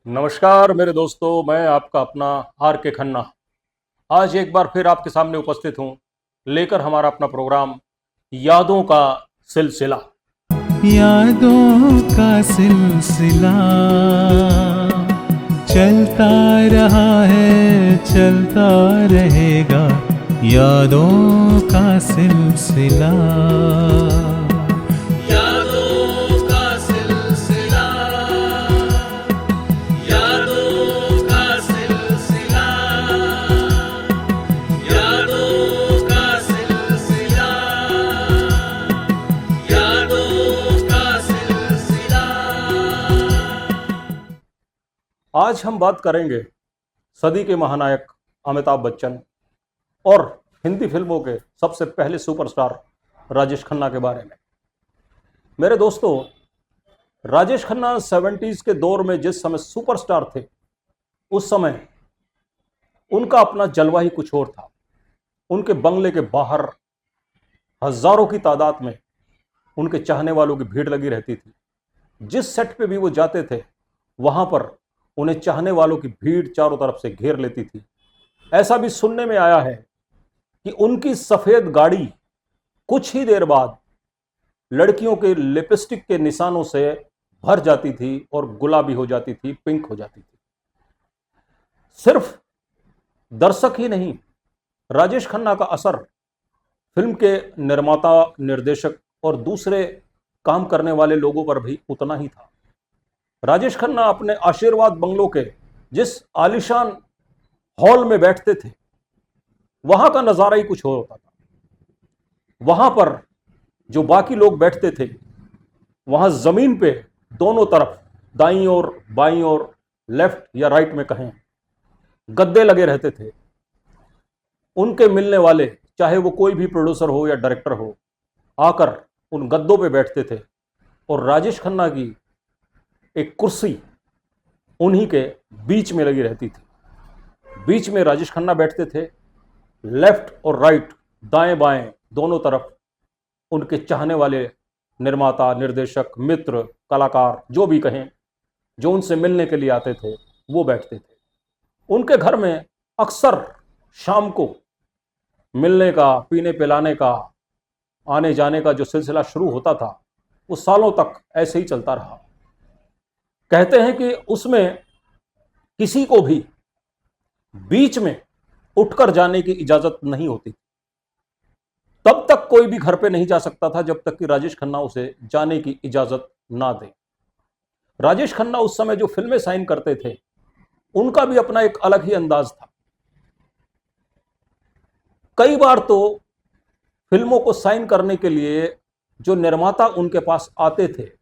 नमस्कार मेरे दोस्तों, मैं आपका अपना आर के खन्ना आज एक बार फिर आपके सामने उपस्थित हूं, लेकर हमारा अपना प्रोग्राम यादों का सिलसिला। यादों का सिलसिला चलता रहा है, चलता रहेगा। यादों का सिलसिला, यादों का सिलसिला, यादों का सिलसिला, यादों का सिलसिला, यादों का सिलसिला। आज हम बात करेंगे सदी के महानायक अमिताभ बच्चन और हिंदी फिल्मों के सबसे पहले सुपरस्टार राजेश खन्ना के बारे में। मेरे दोस्तों, राजेश खन्ना 70s के दौर में जिस समय सुपरस्टार थे, उस समय उनका अपना जलवा ही कुछ और था। उनके बंगले के बाहर हजारों की तादाद में उनके चाहने वालों की भीड़ लगी रहती थी। जिस सेट पे भी वो जाते थे, वहां पर उन्हें चाहने वालों की भीड़ चारों तरफ से घेर लेती थी। ऐसा भी सुनने में आया है कि उनकी सफेद गाड़ी कुछ ही देर बाद लड़कियों के लिपस्टिक के निशानों से भर जाती थी और गुलाबी हो जाती थी, पिंक हो जाती थी। सिर्फ दर्शक ही नहीं, राजेश खन्ना का असर फिल्म के निर्माता, निर्देशक और दूसरे काम करने वाले लोगों पर भी उतना ही था। राजेश खन्ना अपने आशीर्वाद बंगलों के जिस आलीशान हॉल में बैठते थे, वहां का नजारा ही कुछ और होता था। वहां पर जो बाकी लोग बैठते थे, वहां जमीन पे दोनों तरफ, दाईं ओर, बाईं ओर, लेफ्ट या राइट में कहें, गद्दे लगे रहते थे। उनके मिलने वाले, चाहे वो कोई भी प्रोड्यूसर हो या डायरेक्टर हो, आकर उन गद्दों पे बैठते थे और राजेश खन्ना की एक कुर्सी उन्हीं के बीच में लगी रहती थी। बीच में राजेश खन्ना बैठते थे। लेफ्ट और राइट, दाएं बाएं, दोनों तरफ उनके चाहने वाले निर्माता, निर्देशक, मित्र, कलाकार, जो भी कहें, जो उनसे मिलने के लिए आते थे, वो बैठते थे। उनके घर में अक्सर शाम को मिलने का, पीने पिलाने का, आने जाने का जो सिलसिला शुरू होता था, वो सालों तक ऐसे ही चलता रहा। कहते हैं कि उसमें किसी को भी बीच में उठकर जाने की इजाजत नहीं होती। तब तक कोई भी घर पे नहीं जा सकता था जब तक कि राजेश खन्ना उसे जाने की इजाजत ना दे। राजेश खन्ना उस समय जो फिल्में साइन करते थे, उनका भी अपना एक अलग ही अंदाज था। कई बार तो फिल्मों को साइन करने के लिए जो निर्माता उनके पास आते थे,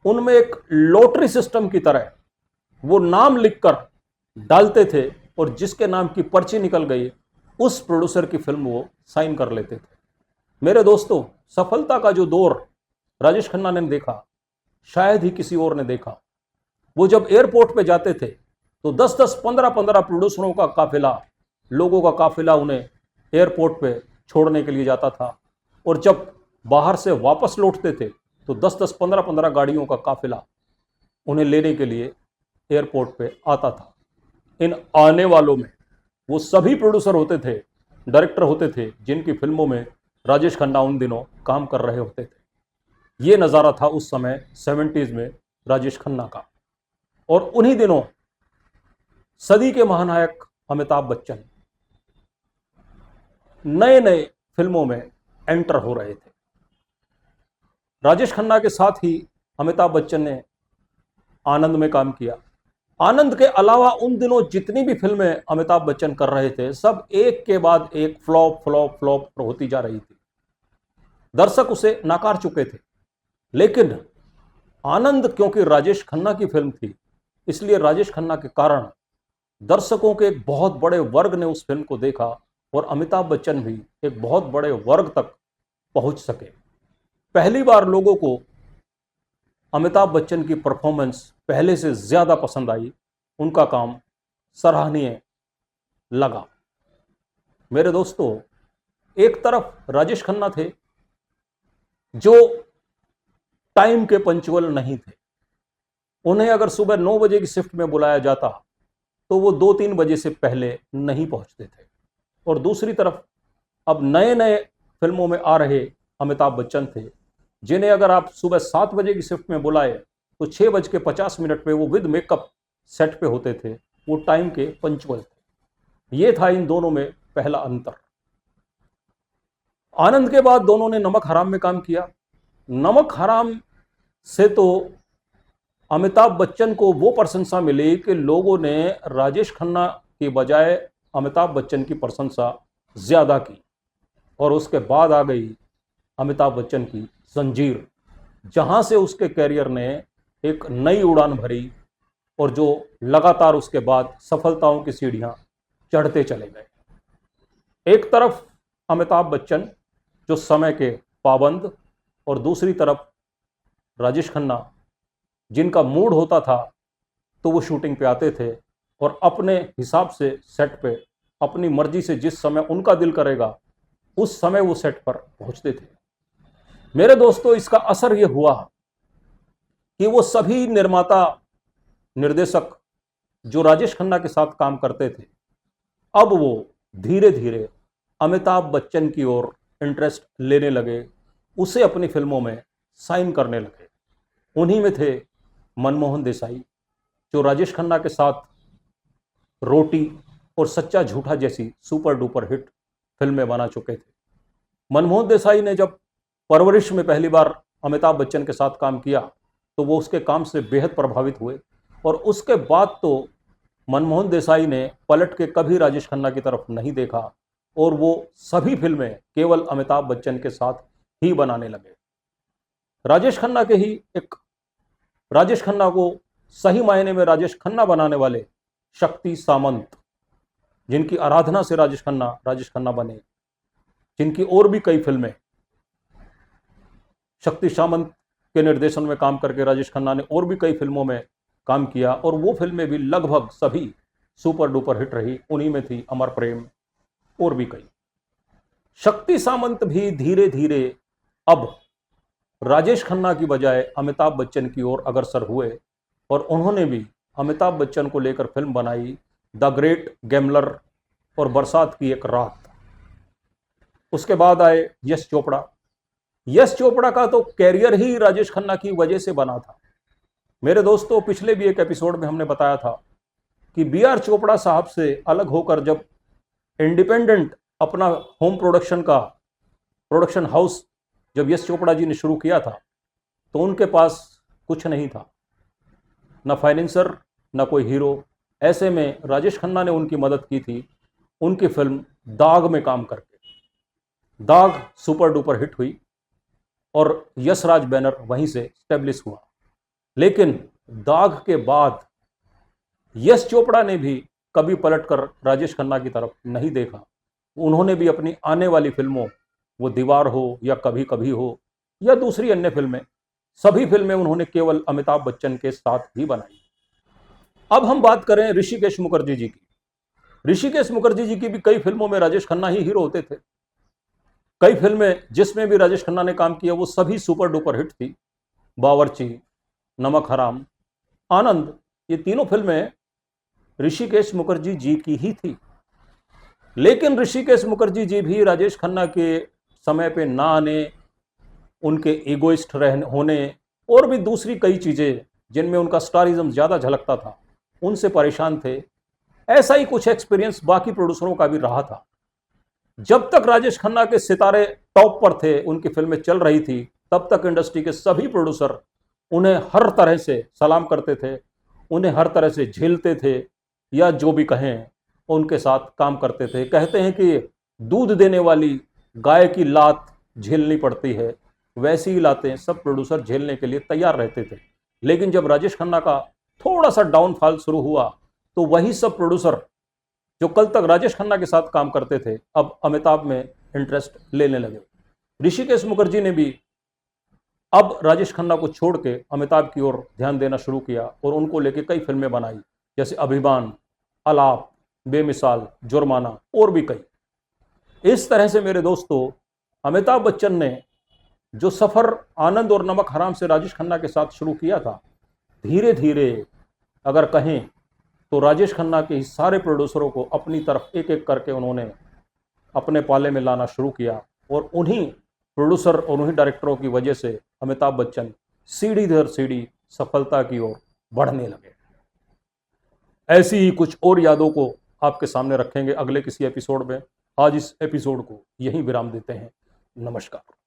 उनमें एक लॉटरी सिस्टम की तरह वो नाम लिखकर डालते थे और जिसके नाम की पर्ची निकल गई, उस प्रोड्यूसर की फिल्म वो साइन कर लेते थे। मेरे दोस्तों, सफलता का जो दौर राजेश खन्ना ने देखा, शायद ही किसी और ने देखा। वो जब एयरपोर्ट पे जाते थे तो 10-10, 15-15 प्रोड्यूसरों का काफिला, लोगों का काफिला उन्हें एयरपोर्ट पे छोड़ने के लिए जाता था। और जब बाहर से वापस लौटते थे तो 10-10, 15-15 गाड़ियों का काफिला उन्हें लेने के लिए एयरपोर्ट पे आता था। इन आने वालों में वो सभी प्रोड्यूसर होते थे, डायरेक्टर होते थे, जिनकी फिल्मों में राजेश खन्ना उन दिनों काम कर रहे होते थे। ये नज़ारा था उस समय 70s में राजेश खन्ना का। और उन्हीं दिनों सदी के महानायक अमिताभ बच्चन नए नए फिल्मों में एंटर हो रहे थे। राजेश खन्ना के साथ ही अमिताभ बच्चन ने आनंद में काम किया। आनंद के अलावा उन दिनों जितनी भी फिल्में अमिताभ बच्चन कर रहे थे, सब एक के बाद एक फ्लॉप फ्लॉप फ्लॉप होती जा रही थी। दर्शक उसे नाकार चुके थे। लेकिन आनंद क्योंकि राजेश खन्ना की फिल्म थी, इसलिए राजेश खन्ना के कारण दर्शकों के एक बहुत बड़े वर्ग ने उस फिल्म को देखा और अमिताभ बच्चन भी एक बहुत बड़े वर्ग तक पहुंच सके। पहली बार लोगों को अमिताभ बच्चन की परफॉर्मेंस पहले से ज्यादा पसंद आई। उनका काम सराहनीय लगा। मेरे दोस्तों, एक तरफ राजेश खन्ना थे जो टाइम के पंचुअल नहीं थे, उन्हें अगर सुबह 9 बजे की शिफ्ट में बुलाया जाता तो वो 2-3 बजे से पहले नहीं पहुंचते थे। और दूसरी तरफ अब नए नए फिल्मों में आ रहे अमिताभ बच्चन थे, जिन्हें अगर आप सुबह 7 बजे की शिफ्ट में बुलाए तो 6:50 पे वो विद मेकअप सेट पे होते थे। वो टाइम के पंचुअल थे। ये था इन दोनों में पहला अंतर। आनंद के बाद दोनों ने नमक हराम में काम किया। नमक हराम से तो अमिताभ बच्चन को वो प्रशंसा मिली कि लोगों ने राजेश खन्ना की बजाय अमिताभ बच्चन की प्रशंसा ज्यादा की। और उसके बाद आ गई अमिताभ बच्चन की जंजीर, जहां से उसके कैरियर ने एक नई उड़ान भरी और जो लगातार उसके बाद सफलताओं की सीढ़ियां चढ़ते चले गए। एक तरफ अमिताभ बच्चन जो समय के पाबंद, और दूसरी तरफ राजेश खन्ना जिनका मूड होता था तो वो शूटिंग पे आते थे और अपने हिसाब से सेट पे अपनी मर्जी से जिस समय उनका दिल करेगा उस समय वो सेट पर पहुंचते थे। मेरे दोस्तों, इसका असर ये हुआ कि वो सभी निर्माता निर्देशक जो राजेश खन्ना के साथ काम करते थे, अब वो धीरे धीरे अमिताभ बच्चन की ओर इंटरेस्ट लेने लगे, उसे अपनी फिल्मों में साइन करने लगे। उन्हीं में थे मनमोहन देसाई, जो राजेश खन्ना के साथ रोटी और सच्चा झूठा जैसी सुपर डुपर हिट फिल्में बना चुके थे। मनमोहन देसाई ने जब परवरिश में पहली बार अमिताभ बच्चन के साथ काम किया तो वो उसके काम से बेहद प्रभावित हुए, और उसके बाद तो मनमोहन देसाई ने पलट के कभी राजेश खन्ना की तरफ नहीं देखा और वो सभी फिल्में केवल अमिताभ बच्चन के साथ ही बनाने लगे। राजेश खन्ना को सही मायने में राजेश खन्ना बनाने वाले शक्ति सामंत, जिनकी आराधना से राजेश खन्ना बने, जिनकी और भी कई फिल्में शक्ति सामंत के निर्देशन में काम करके राजेश खन्ना ने और भी कई फिल्मों में काम किया, और वो फिल्में भी लगभग सभी सुपर डुपर हिट रही। उन्हीं में थी अमर प्रेम और भी कई। शक्ति सामंत भी धीरे धीरे अब राजेश खन्ना की बजाय अमिताभ बच्चन की ओर अग्रसर हुए, और उन्होंने भी अमिताभ बच्चन को लेकर फिल्म बनाई, द ग्रेट गैम्बलर और बरसात की एक रात। उसके बाद आए यश चोपड़ा। यश चोपड़ा का तो कैरियर ही राजेश खन्ना की वजह से बना था। मेरे दोस्तों, पिछले भी एक एपिसोड में हमने बताया था कि बी.आर. चोपड़ा साहब से अलग होकर जब इंडिपेंडेंट अपना होम प्रोडक्शन का प्रोडक्शन हाउस जब यश चोपड़ा जी ने शुरू किया था तो उनके पास कुछ नहीं था, ना फाइनेंसर ना कोई हीरो। ऐसे में राजेश खन्ना ने उनकी मदद की थी उनकी फिल्म दाग में काम करके। दाग सुपर डुपर हिट हुई और यशराज बैनर वहीं से स्टेब्लिश हुआ। लेकिन दाग के बाद यश चोपड़ा ने भी कभी पलटकर राजेश खन्ना की तरफ नहीं देखा। उन्होंने भी अपनी आने वाली फिल्मों, वो दीवार हो या कभी कभी हो या दूसरी अन्य फिल्में, सभी फिल्में उन्होंने केवल अमिताभ बच्चन के साथ ही बनाई। अब हम बात करें ऋषिकेश मुखर्जी जी की। ऋषिकेश मुखर्जी जी की भी कई फिल्मों में राजेश खन्ना ही हीरो होते थे। कई फिल्में जिसमें भी राजेश खन्ना ने काम किया वो सभी सुपर डुपर हिट थी। बावर्ची, नमक हराम, आनंद, ये तीनों फिल्में ऋषिकेश मुखर्जी जी की ही थी। लेकिन ऋषिकेश मुखर्जी जी भी राजेश खन्ना के समय पे ना आने, उनके ईगोइस्ट होने और भी दूसरी कई चीज़ें जिनमें उनका स्टारिज्म ज़्यादा झलकता था, उनसे परेशान थे। ऐसा ही कुछ एक्सपीरियंस बाकी प्रोड्यूसरों का भी रहा था। जब तक राजेश खन्ना के सितारे टॉप पर थे, उनकी फिल्में चल रही थी, तब तक इंडस्ट्री के सभी प्रोड्यूसर उन्हें हर तरह से सलाम करते थे, उन्हें हर तरह से झेलते थे, या जो भी कहें उनके साथ काम करते थे। कहते हैं कि दूध देने वाली गाय की लात झेलनी पड़ती है, वैसी ही लातें सब प्रोड्यूसर झेलने के लिए तैयार रहते थे। लेकिन जब राजेश खन्ना का थोड़ा सा डाउनफॉल शुरू हुआ तो वही सब प्रोड्यूसर जो कल तक राजेश खन्ना के साथ काम करते थे अब अमिताभ में इंटरेस्ट लेने लगे। ऋषिकेश मुखर्जी ने भी अब राजेश खन्ना को छोड़ के अमिताभ की ओर ध्यान देना शुरू किया और उनको लेके कई फिल्में बनाई, जैसे अभिमान, आलाप, बेमिसाल, जुर्माना और भी कई। इस तरह से मेरे दोस्तों, अमिताभ बच्चन ने जो सफर आनंद और नमक हराम से राजेश खन्ना के साथ शुरू किया था, धीरे धीरे अगर कहें तो राजेश खन्ना के सारे प्रोड्यूसरों को अपनी तरफ एक एक करके उन्होंने अपने पाले में लाना शुरू किया और उन्हीं प्रोड्यूसर और उन्हीं डायरेक्टरों की वजह से अमिताभ बच्चन सीढ़ी दर सीढ़ी सफलता की ओर बढ़ने लगे। ऐसी ही कुछ और यादों को आपके सामने रखेंगे अगले किसी एपिसोड में। आज इस एपिसोड को यहीं विराम देते हैं। नमस्कार।